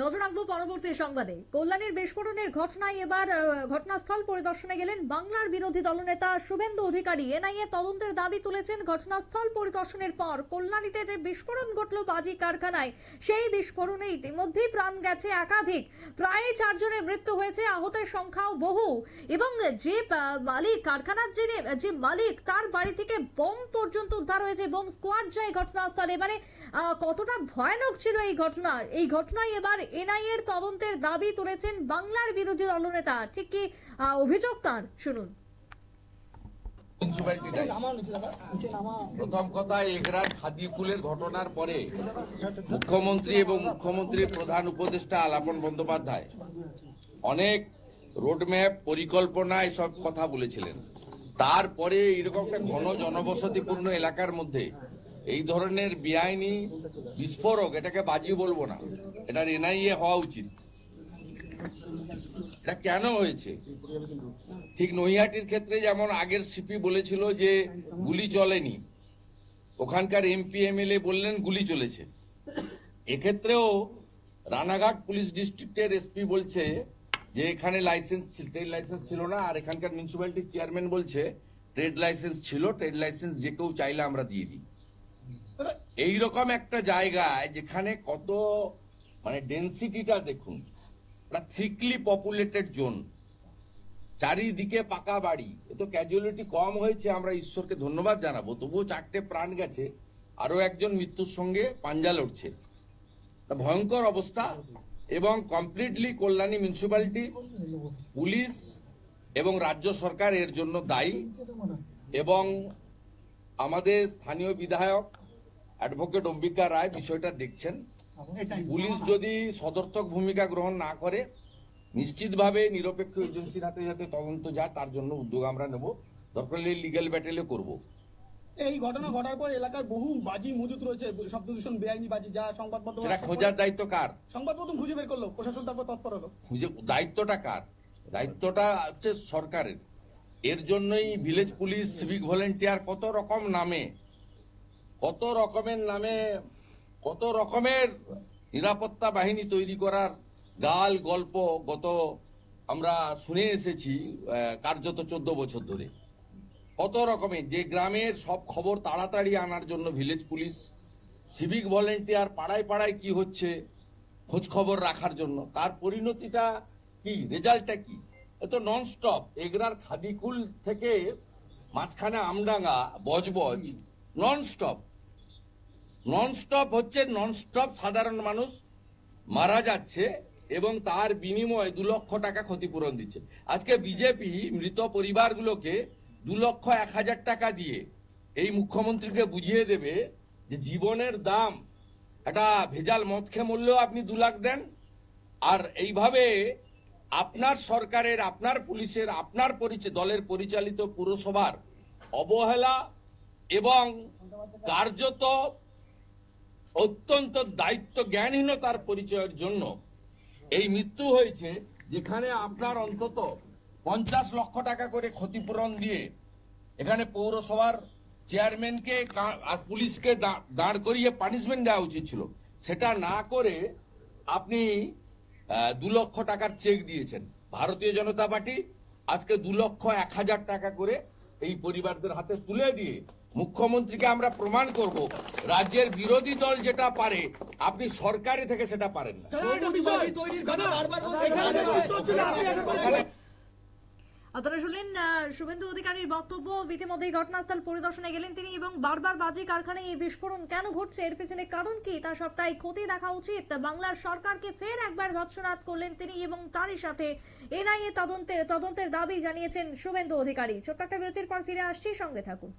নজর রাখবো পরবর্তী সংবাদে। কল্যাণীর বিস্ফোরণের ঘটনায় এবার ঘটনাস্থল পরিদর্শনে গেলেন বাংলার বিরোধী দলনেতা শুভেন্দু অধিকারী। এনআইএ তদন্তের দাবি তুলেছেন। ঘটনাস্থল পরিদর্শনের পর কল্যাণীতে যে বিস্ফোরণ ঘটলো বাজি কারখানায়, সেই বিস্ফোরণে ইতিমধ্যেই প্রাণ গেছে একাধিক, প্রায় 4 জনের মৃত্যু হয়েছে, আহতের সংখ্যাও বহু। এবং যে মালিক কারখানার যে মালিক, তার বাড়ি থেকে বোম পর্যন্ত উদ্ধার হয়েছে, বোম স্কোয়াড যায় ঘটনাস্থলে। এবারে কতটা ভয়ানক ছিল এই ঘটনায় এবার এনআইএ এর তদন্তের দাবি তুলেছেন বাংলার বিরোধী দলনেতা। ঠিক কি অভিযোগ তার, শুনুন। প্রথম কথা, এগরার খাদিকুলের ঘটনার পরে মুখ্যমন্ত্রী এবং মুখ্যমন্ত্রীর প্রধান উপদেষ্টা আলাপন বন্দ্যোপাধ্যায় অনেক রোডম্যাপ, পরিকল্পনা এসব কথা বলেছিলেন। তারপরে এরকম একটা ঘন জনবসতিপূর্ণ এলাকার মধ্যে এই ধরনের বেআইনি বিস্ফোরক, এটাকে বাজি বলবো না, এটার এনআইএ হওয়া উচিত। এটা কেন হয়েছে? ঠিক নৈহাটির ক্ষেত্রে যেমন আগের সিপি বলেছিল যে গুলি চলেনি, ওখানকার এমপি এমএলএ বললেন গুলি চলেছে। এক্ষেত্রেও রানাঘাট পুলিশ ডিস্ট্রিক্টের এসপি বলছে যে এখানে ট্রেড লাইসেন্স ছিল না, আর এখানকার মিউনিসিপ্যালিটির চেয়ারম্যান বলছে ট্রেড লাইসেন্স ছিল, ট্রেড লাইসেন্স যে কেউ চাইলে আমরা দিয়ে দিই। এইরকম একটা জায়গায় যেখানে কত ডেন্সিটিটা দেখুন, থিকলি পপুলেটেড জোন, চারিদিকে পাকা বাড়ি, এত ক্যাজুয়ালিটি কম হয়েছে, আমরা ঈশ্বরকে ধন্যবাদ জানাবো। তবুও 4টে প্রাণ গেছে, আরো একজন মৃত্যুর সঙ্গে পাঞ্জা লড়ছে। ভয়ঙ্কর অবস্থা। এবং কমপ্লিটলি কল্যাণী মিউনিসিপ্যালিটি, পুলিশ এবং রাজ্য সরকার এর জন্য দায়ী। এবং আমাদের স্থানীয় বিধায়ক অ্যাডভোকেট অম্বিকা রায় বিষয়টা দেখছেন। পুলিশ যদি সদর্থক ভূমিকা গ্রহণ না করে, নিশ্চিতভাবে নিরপেক্ষ এজেন্সির হাতে যাতে তদন্ত যায়, তার জন্য উদ্যোগ আমরা নেব। দরকার হলে লিগ্যাল ব্যাটেলে করব। এই ঘটনা ঘটার পর এলাকার বহু বাজি মজুত রয়েছে, শব্দ দূষণ, বেআইনি বাজি, যা সংবাদ মাধ্যম, সেটা খোঁজার দায়িত্ব কার? সংবাদ মাধ্যম খুঁজে বের করলো, প্রশাসন তারপর তৎপর হলো। দায়িত্বটা কার? দায়িত্বটা হচ্ছে সরকারের। এর জন্যই ভিলেজ পুলিশ, সিভিক ভলেন্টিয়ার, কত রকমের নামে কত রকমের নিরাপত্তা বাহিনী তৈরি করার গাল গল্প গত আমরা শুনে এসেছি কার্যত 14 বছর ধরে। কত রকমের, যে গ্রামের সব খবর তাড়াতাড়ি আনার জন্য ভিলেজ পুলিশ, সিভিক ভলেন্টিয়ার, পাড়ায় পাড়ায় কি হচ্ছে খোঁজ খবর রাখার জন্য, তার পরিণতিটা কি, রেজাল্টটা কি? এত নন স্টপ। এগরার খাদিকুল থেকে মাঝখানে আমডাঙ্গা, বজবজ, নন স্টপ হচ্ছে, নন স্টপ সাধারণ মানুষ মারা যাচ্ছে এবং তার বিনিময়ে 2 লক্ষ টাকা ক্ষতিপূরণ দিচ্ছে। আজকে বিজেপি মৃত পরিবারগুলোকে 2,01,000 টাকা দিয়ে এই মুখ্যমন্ত্রীকে বুঝিয়ে দেবে যে জীবনের দাম, একটা ভেজাল মদ খেয়ে মরলেও আপনি 2 লাখ দেন। আর এইভাবে আপনার সরকারের, আপনার পুলিশের, আপনার দলের পরিচালিত পুরসভার অবহেলা এবং কার্যত অত্যন্ত দায়িত্ব জ্ঞানহীনতার পরিচয়ের জন্য এই মৃত্যু হয়েছে। যেখানে আপনার অন্তত 50 লক্ষ টাকা করে ক্ষতিপূরণ দিয়ে এখানে পৌরসভার চেয়ারম্যানকে আর পুলিশকে দাঁড় করিয়ে পানিশমেন্ট দেওয়া উচিত ছিল, সেটা না করে আপনি 2 লক্ষ টাকার চেক দিয়েছেন। ভারতীয় জনতা পার্টি আজকে 2,01,000 টাকা করে এই পরিবারদের হাতে তুলে দিয়ে মুখ্যমন্ত্রীকে আমরা প্রমাণ করব রাজ্যের বিরোধী দল যেটা পারে আপনি সরকারি থেকে সেটা পারেন না। আপনারা শুনলেন শুভেন্দু অধিকারীর বক্তব্য। ইতিমধ্যেই ঘটনাস্থল পরিদর্শনে গেলেন তিনি এবং বারবার বাজি কারখানায় এই বিস্ফোরণ কেন ঘটছে, এর পেছনে কারণ কি, তা সবটাই খতিয়ে দেখা উচিত। বাংলার সরকারকে ফের একবার ভৎসনাদ করলেন তিনি এবং তারই সাথে এনআইএ তদন্তের দাবি জানিয়েছেন শুভেন্দু অধিকারী। ছোট্ট একটা বিরতির পর ফিরে আসছি, সঙ্গে থাকুন।